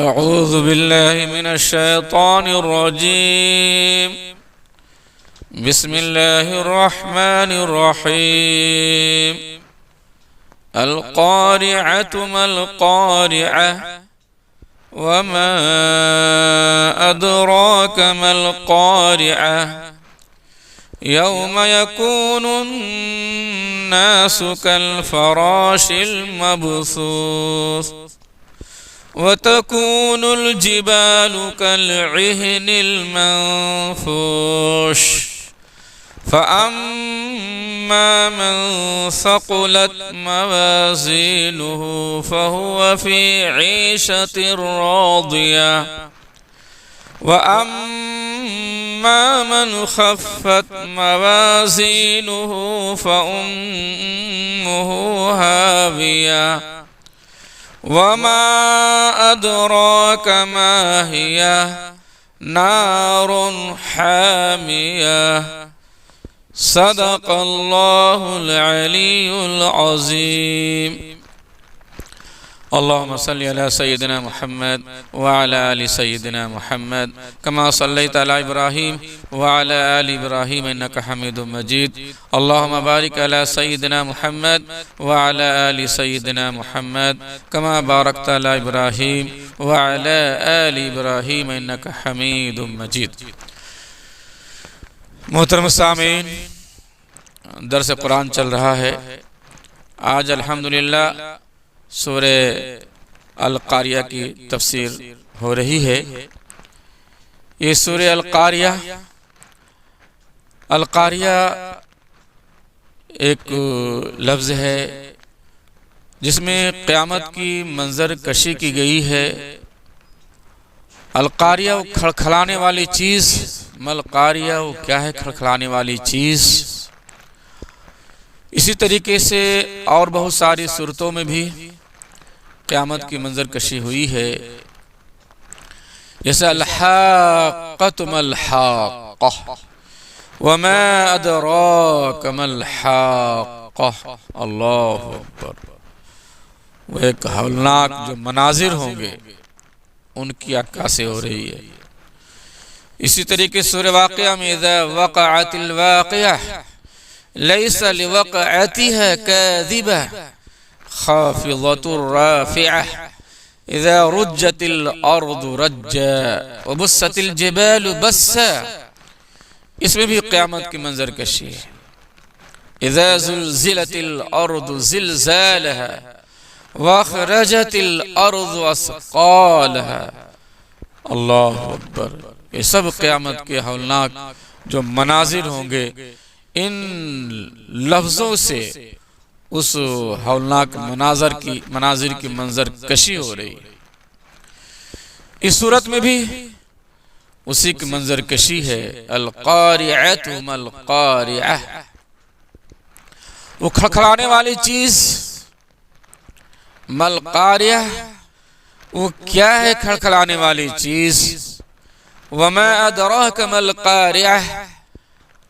أعوذ بالله من الشيطان الرجيم. بسم الله الرحمن الرحيم. القارعة ما القارعة وما أدراك ما القارعة يوم يكون الناس كالفراش المبثوث وتكون الجبال كالعهن المنفوش فأما من ثقلت موازينه فهو في عيشة راضية وأما من خفت موازينه فأمه هاوية وما أدراك ما هي نار حامية. صدق الله العلي العظيم. اللهم صل على سيدنا محمد وعلى آل سيدنا محمد كما صليت على إبراهيم وعلى آل إبراهيم إنك حميد مجيد. اللهم بارك على سيدنا محمد وعلى آل سيدنا محمد كما باركت على إبراهيم وعلى آل إبراهيم إنك حميد مجيد. محترم سامعین، درس قرآن چل رہا ہے. آج الحمدللہ سورہ القاریہ کی تفسیر ہو رہی ہے. یہ سورہ القاریہ ایک لفظ ہے جس میں قیامت کی منظر کشی کی گئی ہے. القاریہ وہ کھڑکھڑانے والی چیز. ملقاریہ وہ کیا ہے؟ کھڑکھڑانے والی چیز. اسی طریقے سے اور بہت ساری صورتوں میں بھی قیامت کی منظر کشی ہوئی ہے. جیسے الحاقۃ ما الحاقۃ وما ادراک ما الحاقۃ. اللہ اکبر. وہ ایک ہولناک جو مناظر ہوں گے ان کی عکاسی ہو رہی ہے. اسی طریقے سے سورہ واقعہ میں اذا وقعت الواقعہ لیس لوقعتها کاذبہ خافضۃ رافعہ اذا رجت الارض رجا وبست الجبال بسا. اس میں بھی قیامت کی منظر کشی ہے. اذا زلزلت الارض زلزالها واخرجت الارض اثقالها. اللہ اکبر. یہ سب قیامت کے ہولناک جو مناظر ہوں گے ان لفظوں سے اس ہولناک مناظر کی منظر کشی ہو رہی ہے. اس صورت میں بھی اسی کی منظر کشی ہے. القارعۃ ما القارعہ. وہ کھڑکھڑانے والی چیز. ما القارعہ وہ کیا ہے کھڑکھڑانے والی چیز؟ وما ادراک ما القارعہ.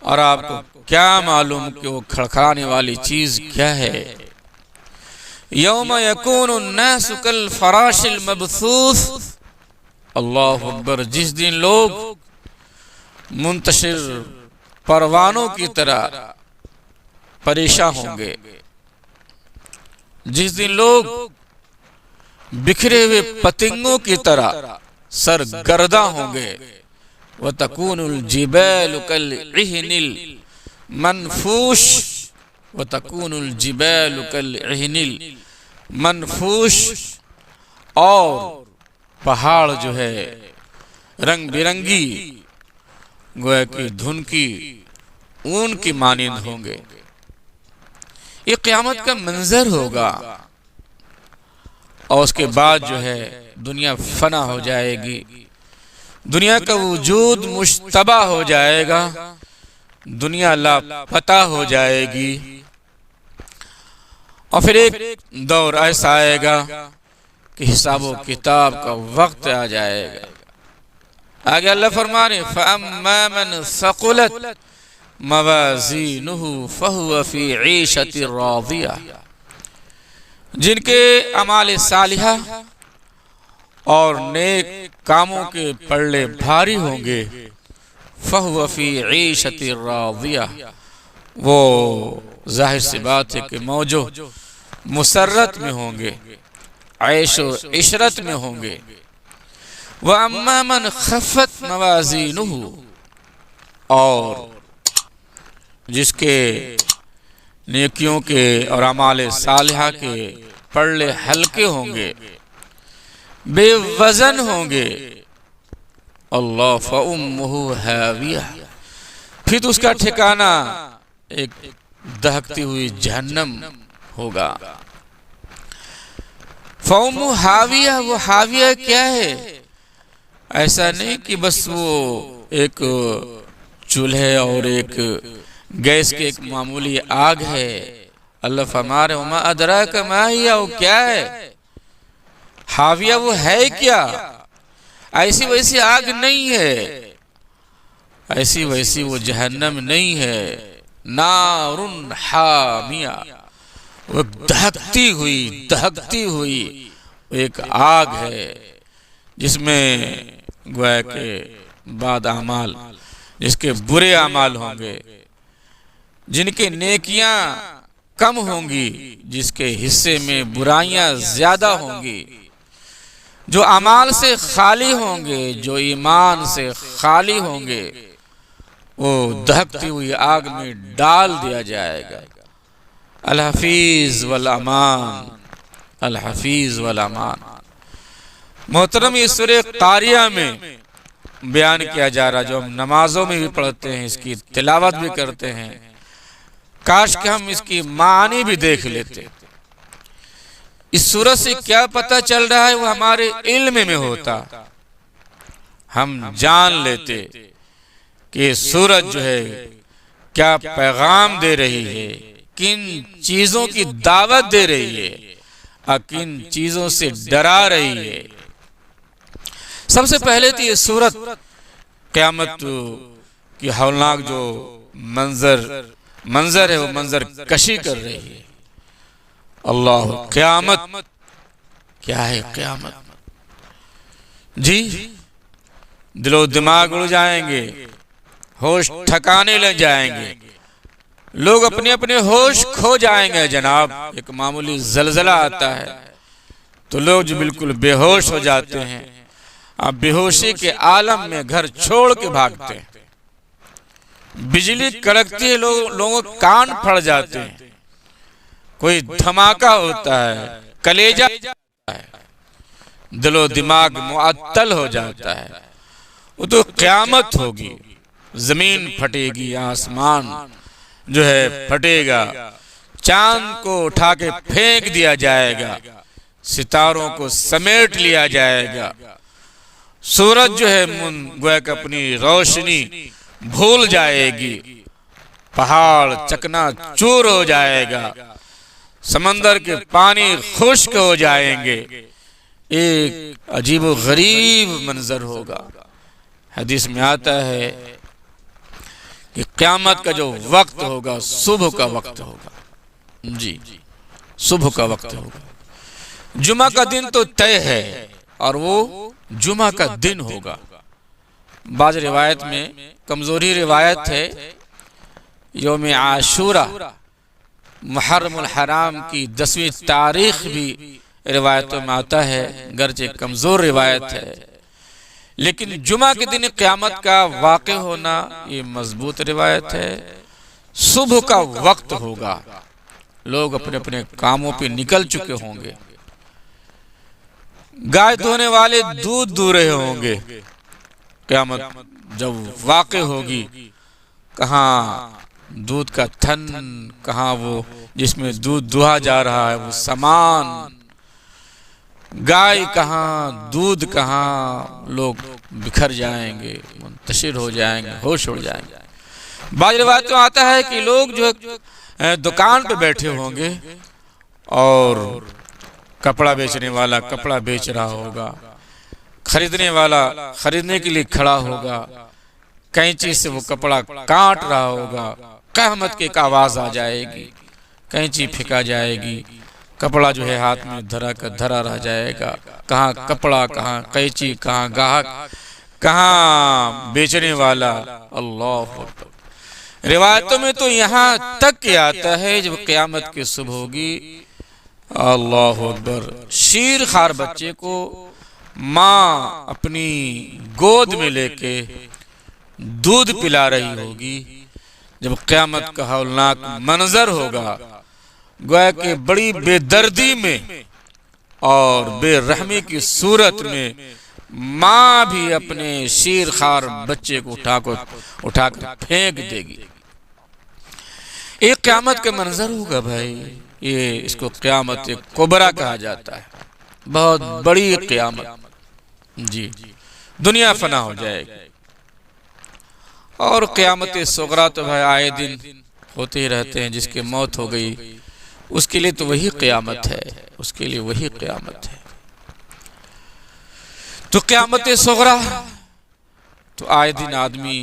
اور آپ کو کیا معلوم کہ وہ کھڑکھڑانے والی چیز کیا ہے؟ یوم یکون الناس کالفراش المبثوث. اللہ اکبر. جس دن لوگ منتشر پروانوں کی طرح پریشان ہوں گے. جس دن لوگ بکھرے ہوئے پتنگوں کی طرح سرگرداں ہوں گے. وَتَكُونُ الْجِبَالُ كَالْعِهْنِ الْمَنْفُوشِ. وَتَكُونُ الْجِبَالُ كَالْعِهْنِ الْمَنْفُوشِ. اور پہاڑ جو ہے رنگ برنگی گویا کہ دھن کی اون کی مانند ہوں گے. یہ قیامت کا منظر ہوگا. اور اس کے بعد جو ہے دنیا فنا ہو جائے گی. دنیا کا وجود مشتبہ ہو جائے گا. دنیا لاپتہ ہو جائے گی. اور پھر ایک دور ایسا آئے گا کہ حساب و کتاب کا وقت آ جائے گا. آگے اللہ فرمانے فَأَمَّا مَنْ ثَقُلَتْ موازینہ فہو فی عیشۃ راضیہ، جن کے اعمال صالحہ اور نیک کاموں کے پلڑے بھاری ہوں گے، فَهُوَ فِي عِيشَةٍ رَاضِيَةٍ، وہ ظاہر سی بات ہے کہ موجو مسرت میں ہوں گے، عیش و عشرت میں ہوں گے۔ وَأَمَّا مَنْ خَفَّتْ مَوَازِينُهُ، اور جس کے نیکیوں کے اور اعمال صالحہ کے پلڑے ہلکے ہوں گے، بے وزن ہوں گے، اللہ فَأُمُّهُ هَاوِيَةٌ، پھر تو اس کا ٹھکانہ ایک دہکتی ہوئی جہنم ہوگا۔ فَأُمُّهُ هَاوِيَةٌ، وہ ہاویہ کیا ہے؟ ایسا نہیں کہ بس وہ ایک چولہے اور ایک گیس کے ایک معمولی آگ ہے۔ اللہ فرما رہے وَمَا أَدْرَاكَ مَا هِيَ، وہ کیا ہے؟ ہاویہ وہ ہے کیا؟ ایسی ویسی آگ نہیں ہے، ایسی ویسی وہ جہنم نہیں ہے، نار حامیہ، وہ دہکتی ہوئی ایک آگ ہے، جس میں گویا کہ بعد اعمال، جس کے برے اعمال ہوں گے، جن کے نیکیاں کم ہوں گی، جس کے حصے میں برائیاں زیادہ ہوں گی، جو اعمال سے خالی ہوں گے، جو ایمان سے خالی ہوں گے، وہ دہکتی ہوئی آگ میں ڈال دیا جائے گا۔ الحفیظ والامان، الحفیظ والامان۔ محترم، یہ سورہ قاریہ میں بیان کیا جا رہا، جو ہم نمازوں میں بھی پڑھتے ہیں، اس کی تلاوت بھی کرتے ہیں، کاش کہ ہم اس کی معنی بھی دیکھ لیتے۔ اس سورت سے کیا پتہ چل رہا ہے وہ ہمارے علم میں ہوتا، ہم جان لیتے کہ سورت جو ہے کیا پیغام دے رہی ہے، کن چیزوں کی دعوت دے رہی ہے اور کن چیزوں سے ڈرا رہی ہے۔ سب سے پہلے تو یہ سورت قیامت کی ہولناک جو منظر ہے وہ منظر کشی کر رہی ہے۔ اللہ، قیامت کیا ہے؟ قیامت جی، دل و دماغ اڑ جائیں گے، ہوش ٹھکانے لگ جائیں گے، لوگ اپنے اپنے ہوش کھو جائیں گے۔ جناب، ایک معمولی زلزلہ آتا ہے تو لوگ جو بالکل بے ہوش ہو جاتے ہیں، اب بے ہوشی کے عالم میں گھر چھوڑ کے بھاگتے ہیں، بجلی کڑکتی ہے، لوگوں کان پھڑ جاتے ہیں، کوئی دھماکہ ہوتا ہے، کلیجہ ہوتا ہے، دل و دماغ معطل ہو جاتا ہے۔ وہ تو قیامت ہوگی، زمین پھٹے گی، آسمان جو ہے پھٹے گا، چاند کو اٹھا کے پھینک دیا جائے گا، ستاروں کو سمیٹ لیا جائے گا، سورج جو ہے گویا کہ اپنی روشنی بھول جائے گی، پہاڑ چکنا چور ہو جائے گا، سمندر کے پانی خشک ہو جائیں گے، ایک عجیب و غریب منظر ہوگا۔ حدیث میں آتا ہے کہ قیامت کا جو وقت ہوگا صبح کا وقت ہوگا، جی صبح کا وقت ہوگا۔ جمعہ کا دن تو طے ہے اور وہ جمعہ کا دن ہوگا۔ بعض روایت میں کمزوری روایت ہے، یوم عاشورہ محرم الحرام کی 10ویں تاریخ بھی روایتوں میں آتا ہے، گرچہ کمزور روایت ہے، لیکن جمعہ کے دن قیامت کا واقع ہونا یہ مضبوط روایت ہے۔ صبح کا وقت ہوگا، لوگ اپنے اپنے کاموں پہ نکل چکے ہوں گے، گائے دھونے والے دودھ دو رہے ہوں گے۔ قیامت جب واقع ہوگی، کہاں دودھ کا تھن، کہاں وہ جس میں دودھ دہا جا رہا ہے وہ سامان، گائے کہاں، دودھ کہاں، لوگ بکھر جائیں گے، منتشر ہو جائیں گے، ہوش اڑ جائیں گے۔ بعض روایتوں آتا ہے کہ لوگ جو دکان پہ بیٹھے ہوں گے اور کپڑا بیچنے والا کپڑا بیچ رہا ہوگا، خریدنے والا خریدنے کے لیے کھڑا ہوگا، کینچی سے وہ کپڑا کاٹ رہا ہوگا، قیامت کی ایک آواز آ جائے گی، کینچی پھینکا جائے گی، کپڑا جو ہے ہاتھ میں دھرا کا دھرا رہ جائے گا، کہاں کپڑا، کہاں قینچی، کہاں گاہک، کہاں بیچنے والا۔ اللہ اکبر۔ روایتوں میں تو یہاں تک کہ آتا ہے جب قیامت کی صبح ہوگی، اللہ اکبر، شیر خوار بچے کو ماں اپنی گود میں لے کے دودھ پلا رہی ہوگی، جب قیامت کا ہولناک منظر ہوگا، گویا کہ بڑی بے دردی میں اور بے رحمی کی صورت میں ماں بھی اپنے شیر خوار بچے کو اٹھا کر پھینک دے گی۔ ایک قیامت کا منظر ہوگا بھائی، یہ اس کو قیامت کبریٰ کہا جاتا ہے، بہت بڑی قیامت۔ جی، دنیا فنا ہو جائے گی، اور قیامت صغریٰ تو بھائی آئے دن ہوتے ہی رہتے ہیں۔ جس کی موت ہو گئی اس کے لیے تو وہی قیامت ہے، اس کے لیے وہی قیامت ہے۔ تو قیامت صغریٰ تو آئے دن آدمی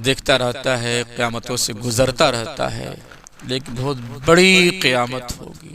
دیکھتا رہتا ہے، قیامتوں سے گزرتا رہتا ہے، لیکن بہت بڑی قیامت ہوگی۔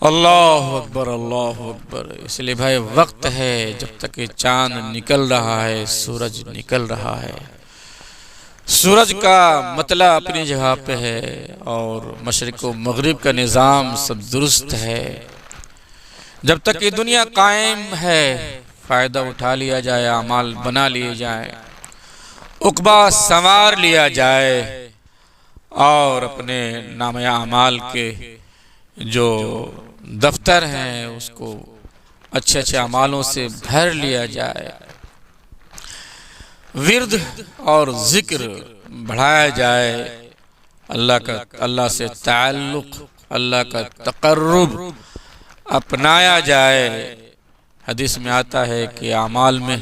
اللہ اکبر، اللہ اکبر۔ اس لیے بھائی وقت ہے، جب تک یہ چاند نکل رہا ہے، سورج نکل رہا ہے، سورج کا مطلع اپنی جگہ پہ ہے، اور مشرق و مغرب کا نظام سب درست ہے۔ جب تک یہ دنیا قائم ہے، فائدہ اٹھا لیا جائے، اعمال بنا لیے جائیں، عقبہ سنوار لیا جائے، اور اپنے نامہ اعمال کے جو دفتر ہیں اس کو اچھے اچھے اعمالوں سے بھر لیا جائے، ورد اور ذکر بڑھایا جائے، اللہ سے تعلق، اللہ کا تقرب اپنایا جائے۔ حدیث میں آتا ہے کہ اعمال میں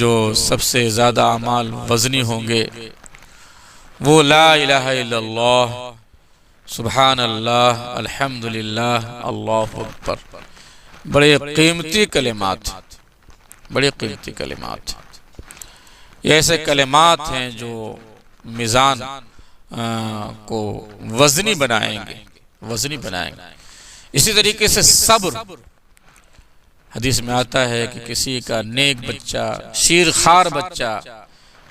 جو سب سے زیادہ اعمال وزنی ہوں گے وہ لا الہ الا اللہ، سبحان اللہ، الحمدللہ، اللہ اکبر۔ بڑے قیمتی کلمات، بڑے قیمتی کلمات، یہ ایسے کلمات ہیں جو میزان کو وزنی بنائیں گے، وزنی بنائیں گے۔ اسی طریقے سے صبر، حدیث میں آتا ہے کہ کسی کا نیک بچہ، شیر خوار بچہ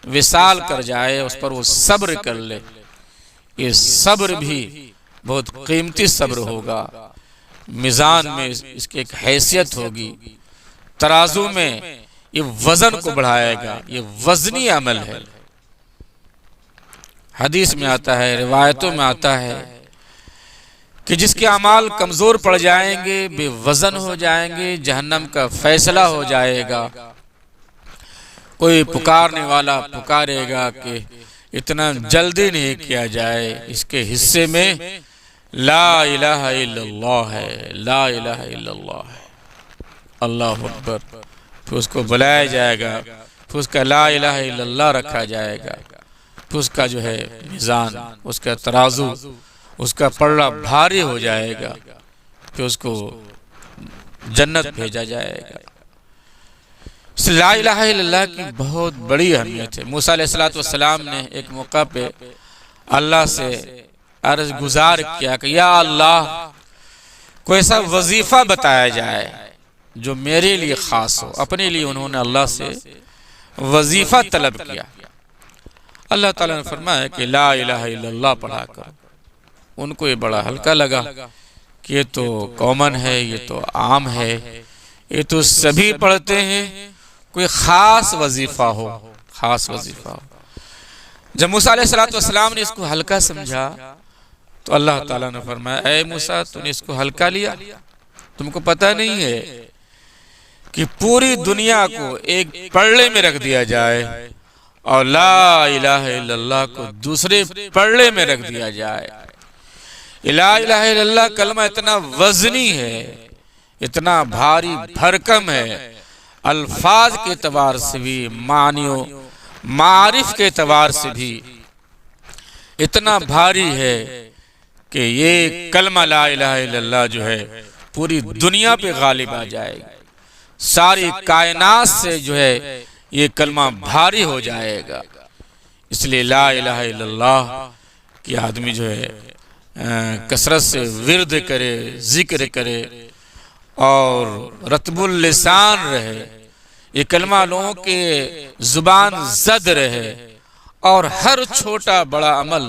وصال کر جائے، اس پر وہ صبر کر لے، یہ صبر بھی بہت قیمتی صبر ہوگا۔ میزان میں اس کی ایک حیثیت ہوگی، ترازو میں یہ وزن کو بڑھائے گا، یہ وزنی عمل ہے۔ حدیث میں آتا ہے، روایتوں میں آتا ہے کہ جس کے اعمال کمزور پڑ جائیں گے، بے وزن ہو جائیں گے، جہنم کا فیصلہ ہو جائے گا۔ کوئی پکارنے والا پکارے گا کہ اتنا جلدی نہیں کیا جائے، اس کے حصے میں لا الہ الا اللہ ہے، لا الہ الا اللہ ہے، اللہ اکبر۔ پھر اس کو بلایا جائے گا، پھر اس کا لا الہ الا اللہ رکھا جائے گا، پھر اس کا جو ہے میزان، اس کا ترازو، اس کا پلڑا بھاری ہو جائے گا، پھر اس کو جنت بھیجا جائے گا۔ اس لا الہ الا اللہ کی بہت بڑی اہمیت ہے۔ موسیٰ علیہ السلام نے ایک موقع پہ اللہ سے عرض گزار کیا کہ یا اللہ، کوئی ایسا وظیفہ بتایا جائے جو میرے لیے خاص ہو۔ اپنے لیے انہوں نے اللہ سے وظیفہ طلب کیا۔ اللہ تعالیٰ نے فرمایا کہ لا الہ الا اللہ پڑھا کر۔ ان کو یہ بڑا ہلکا لگا کہ یہ تو کامن ہے، یہ تو عام ہے، یہ تو سبھی پڑھتے ہیں، کوئی خاص وظیفہ ہو، خاص وظیفہ ہو۔ جب موسیٰ علیہ السلام نے اس کو ہلکا سمجھا تو اللہ تعالیٰ نے فرمایا اے موسیٰ، تم نے اس کو ہلکا لیا؟ تم کو پتہ نہیں ہے کہ پوری دنیا کو ایک پلڑے میں رکھ دیا جائے اور لا الہ الا اللہ کو دوسرے پلڑے میں رکھ دیا جائے۔ لا الہ الا اللہ کلمہ اتنا وزنی ہے، اتنا بھاری بھرکم ہے، الفاظ کے اعتبار سے بھی، معنیوں معارف کے اعتبار سے بھی اتنا بھاری ہے کہ یہ کلمہ لا الہ الا اللہ جو ہے پوری دنیا پہ غالب آ جائے گا، ساری کائنات سے جو ہے یہ کلمہ بھاری ہو جائے گا۔ اس لیے لا الہ الا اللہ کی آدمی جو ہے کثرت سے ورد کرے، ذکر کرے اور رطب اللسان رہے، یہ کلمہ لوگوں کے زبان زد رہے اور ہر چھوٹا بڑا عمل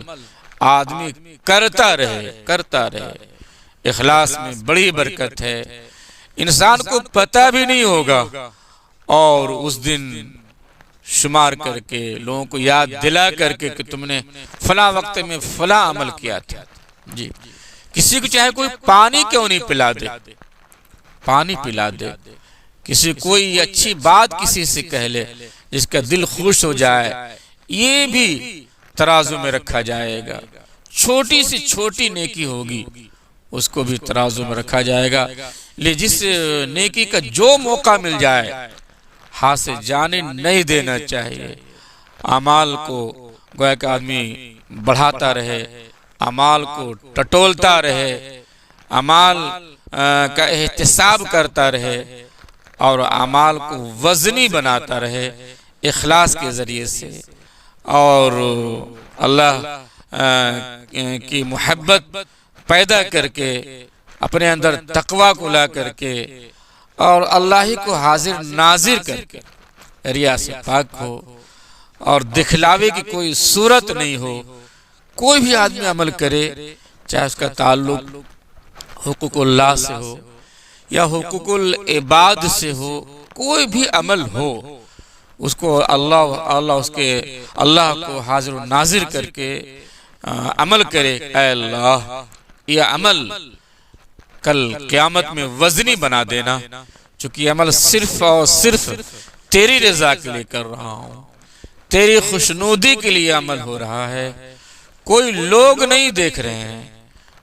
آدمی کرتا رہے۔ اخلاص میں بڑی برکت ہے، انسان کو پتہ بھی نہیں ہوگا اور اس دن شمار کر کے لوگوں کو یاد دلا کر کے کہ تم نے فلاں وقت میں فلاں عمل کیا تھا۔ جی کسی کو چاہے کوئی پانی کیوں نہیں پلا دے، پانی پلا دے، کسی کوئی اچھی بات کسی سے کہہ لے جس کا دل خوش ہو جائے، یہ بھی ترازو میں رکھا جائے گا۔ چھوٹی سی چھوٹی نیکی ہوگی اس کو بھی ترازو میں رکھا جائے گا۔ لے جس نیکی کا جو موقع مل جائے ہاتھ سے جانے نہیں دینا چاہیے۔ اعمال کو گویا کہ آدمی بڑھاتا رہے، اعمال کو ٹٹولتا رہے، اعمال کا احتساب کرتا رہے اور اعمال کو وزنی بناتا رہے اخلاص کے ذریعے سے، اور اللہ کی محبت پیدا کر کے اپنے اندر تقوی کو لا کر کے اور اللہ ہی کو حاضر ناظر کر کے ریا سے پاک ہو اور دکھلاوے کی کوئی صورت نہیں ہو۔ کوئی بھی آدمی عمل کرے چاہے اس کا تعلق حقوق اللہ سے ہو یا حقوق العباد سے ہو، کوئی بھی عمل ہو اس کو اللہ کو حاضر و ناظر کر کے عمل کرے۔ اے اللہ یہ عمل کل قیامت میں وزنی بنا دینا، چونکہ یہ عمل صرف اور صرف تیری رضا کے لیے کر رہا ہوں، تیری خوشنودی کے لیے عمل ہو رہا ہے، کوئی لوگ نہیں دیکھ رہے ہیں،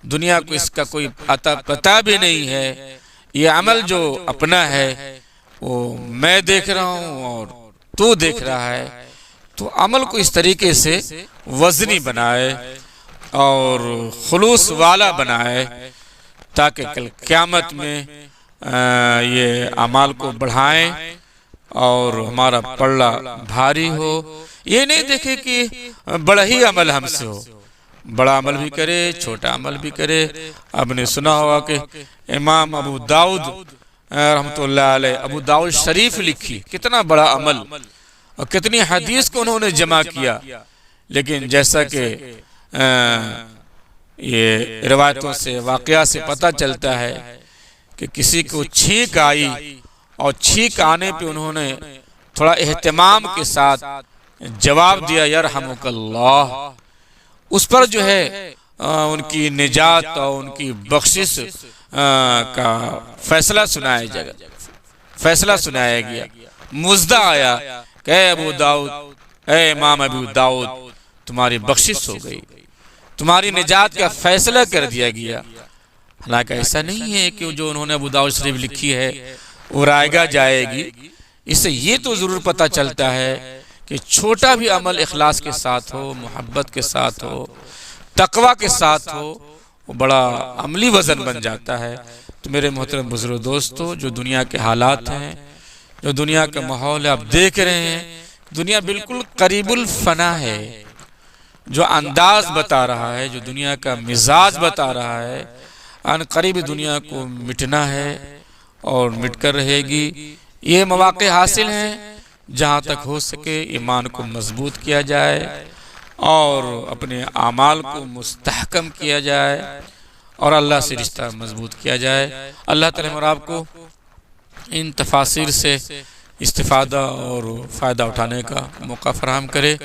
دنیا کو اس کا کوئی پتہ بھی نہیں ہے، یہ عمل جو اپنا ہے وہ میں دیکھ رہا ہوں اور تو دیکھ رہا ہے۔ تو عمل کو اس طریقے سے وزنی بنائے اور خلوص والا بنائے تاکہ کل قیامت میں یہ اعمال کو بڑھائیں اور ہمارا پلڑا بھاری ہو۔ یہ نہیں دیکھے کہ بڑا ہی عمل ہم سے ہو، بڑا عمل بھی کرے چھوٹا عمل بھی کرے۔ آپ نے سنا ہوگا کہ امام ابو داؤد رحمۃ اللہ علیہ ابو داؤد شریف لکھی، کتنا بڑا عمل اور کتنی حدیث کو انہوں نے جمع کیا، لیکن جیسا کہ یہ روایتوں سے واقعہ سے پتہ چلتا ہے کہ کسی کو چھینک آئی اور چھینک آنے پہ انہوں نے تھوڑا اہتمام کے ساتھ جواب دیا یرحمک اللہ، اس پر جو ہے ان کی نجات اور ان کی بخشش کا فیصلہ سنایا گیا۔ مزدہ آیا کہ اے ابو داؤد، اے امام ابو داؤد، تمہاری بخشش ہو گئی، تمہاری نجات کا فیصلہ کر دیا گیا۔ حالانکہ ایسا نہیں ہے کہ جو انہوں نے ابو داؤد شریف لکھی ہے وہ رائگاں جائے گی، اس سے یہ تو ضرور پتہ چلتا ہے کہ چھوٹا بھی عمل اخلاص کے ساتھ ہو، محبت کے ساتھ ہو، تقوی کے ساتھ ہو، وہ بڑا عملی وزن بن جاتا ہے۔ تو میرے محترم بزرگ دوستو، جو دنیا کے حالات ہیں، جو دنیا کا ماحول ہے، آپ دیکھ رہے ہیں دنیا بالکل قریب الفنا ہے۔ جو انداز بتا رہا ہے، جو دنیا کا مزاج بتا رہا ہے، ان قریب دنیا کو مٹنا ہے اور مٹ کر رہے گی۔ یہ مواقع حاصل ہیں جہاں تک ہو سکے ایمان کو مضبوط کیا جائے اور اپنے اعمال کو مستحکم کیا جائے اور اللہ سے رشتہ مضبوط کیا جائے۔ اللہ تعالیٰ اور آپ کو ان تفاسیر سے استفادہ اور فائدہ اٹھانے کا موقع فراہم کرے۔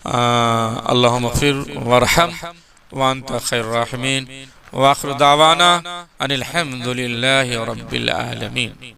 اللہم اغفر وارحم وانت خیر الراحمین، وآخر دعوانا ان الحمد للہ رب العالمین۔